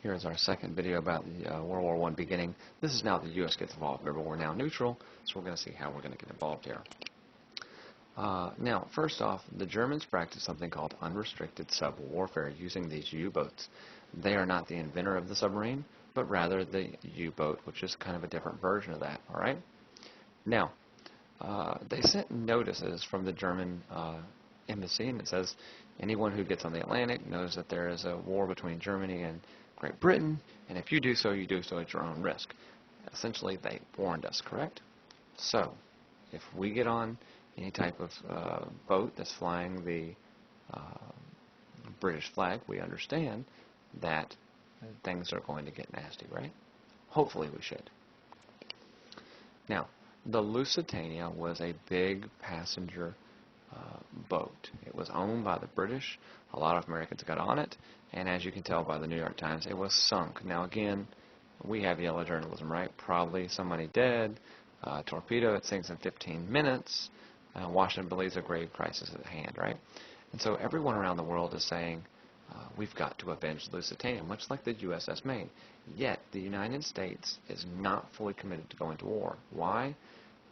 Here is our second video about the World War I beginning. This is now the U.S. gets involved. Remember, we're now neutral, so we're going to see how we're going to get involved here. Now, first off, the Germans practiced something called unrestricted sub-warfare using these U-boats. They are not the inventor of the submarine, but rather the U-boat, which is kind of a different version of that, all right? Now, they sent notices from the German embassy, and it says, anyone who gets on the Atlantic knows that there is a war between Germany and Great Britain, and if you do so at your own risk. Essentially, they warned us, correct? So, if we get on any type of boat that's flying the British flag, we understand that things are going to get nasty, right? Hopefully we should. Now, the Lusitania was a big passenger boat. It was owned by the British. A lot of Americans got on it, and as you can tell by the New York Times, it was sunk. Now again, we have yellow journalism, right? Probably somebody dead, torpedo, it sinks in 15 minutes, Washington believes a grave crisis at hand, right? And so everyone around the world is saying, we've got to avenge the Lusitania, much like the USS Maine. Yet, the United States is not fully committed to going to war. Why?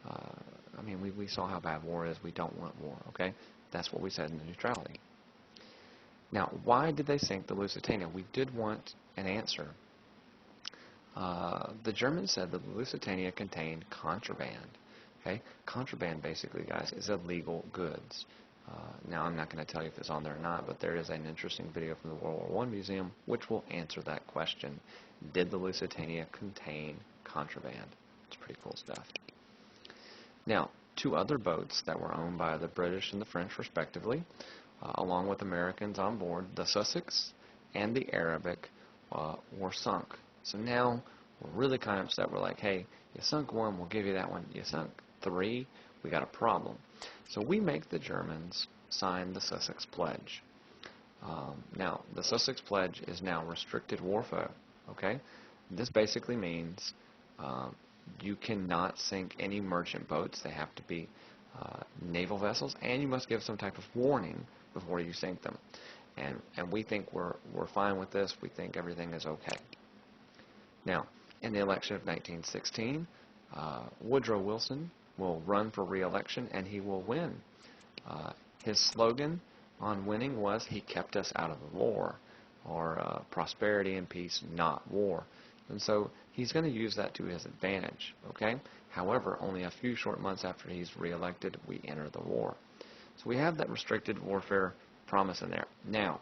I mean, we saw how bad war is. We don't want war, okay? That's what we said in the neutrality. Now, why did they sink the Lusitania? We did want an answer. The Germans said that the Lusitania contained contraband. Okay? Contraband, basically, guys, is illegal goods. Now, I'm not going to tell you if it's on there or not, but there is an interesting video from the World War I Museum which will answer that question. Did the Lusitania contain contraband? It's pretty cool stuff. Now, two other boats that were owned by the British and the French, respectively, along with Americans on board, the Sussex and the Arabic, were sunk. So now we're really kind of upset. We're like, hey, you sunk one, we'll give you that one. You sunk three, we got a problem. So we make the Germans sign the Sussex Pledge. Now, the Sussex Pledge is now restricted warfare. Okay, this basically means you cannot sink any merchant boats. They have to be naval vessels, and you must give some type of warning before you sink them. And we think we're fine with this. We think everything is okay. Now, in the election of 1916, Woodrow Wilson will run for re-election, and he will win. His slogan on winning was, "He kept us out of the war," or prosperity and peace, not war. And so he's going to use that to his advantage, okay? However, only a few short months after he's re-elected, we enter the war. So we have that restricted warfare promise in there. Now,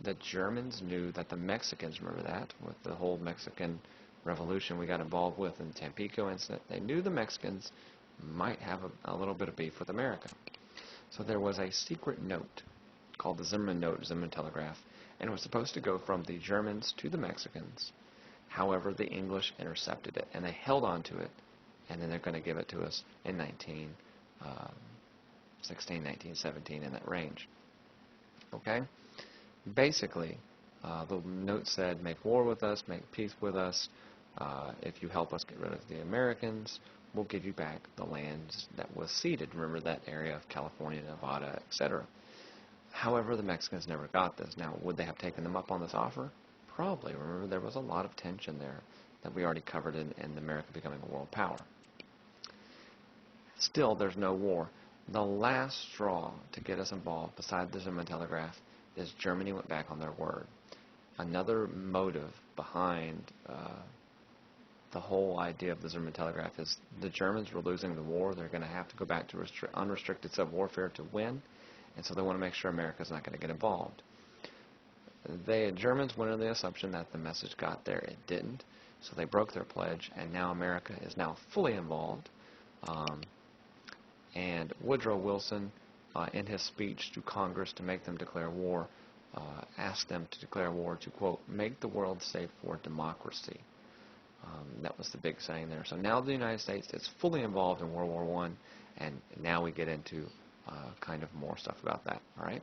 the Germans knew that the Mexicans, remember that, with the whole Mexican Revolution we got involved with in Tampico incident, they knew the Mexicans might have a little bit of beef with America. So there was a secret note called the Zimmermann Note, Zimmermann Telegraph, and it was supposed to go from the Germans to the Mexicans. However, the English intercepted it, and they held on to it, and then they're going to give it to us in 1916, 1917, in that range. Okay? Basically, the note said, make war with us, make peace with us. If you help us get rid of the Americans, we'll give you back the lands that was ceded. Remember that area of California, Nevada, etc. However, the Mexicans never got this. Now, would they have taken them up on this offer? Probably. Remember, there was a lot of tension there that we already covered in America becoming a world power. Still, there's no war. The last straw to get us involved, besides the Zimmermann Telegraph, is Germany went back on their word. Another motive behind the whole idea of the Zimmermann Telegraph is the Germans were losing the war. They're going to have to go back to unrestricted sub-warfare to win, and so they want to make sure America's not going to get involved. The Germans went under the assumption that the message got there. It didn't, so they broke their pledge, and now America is now fully involved. And Woodrow Wilson, in his speech to Congress to make them declare war, asked them to declare war to, quote, make the world safe for democracy. That was the big saying there. So now the United States is fully involved in World War I, and now we get into kind of more stuff about that. All right?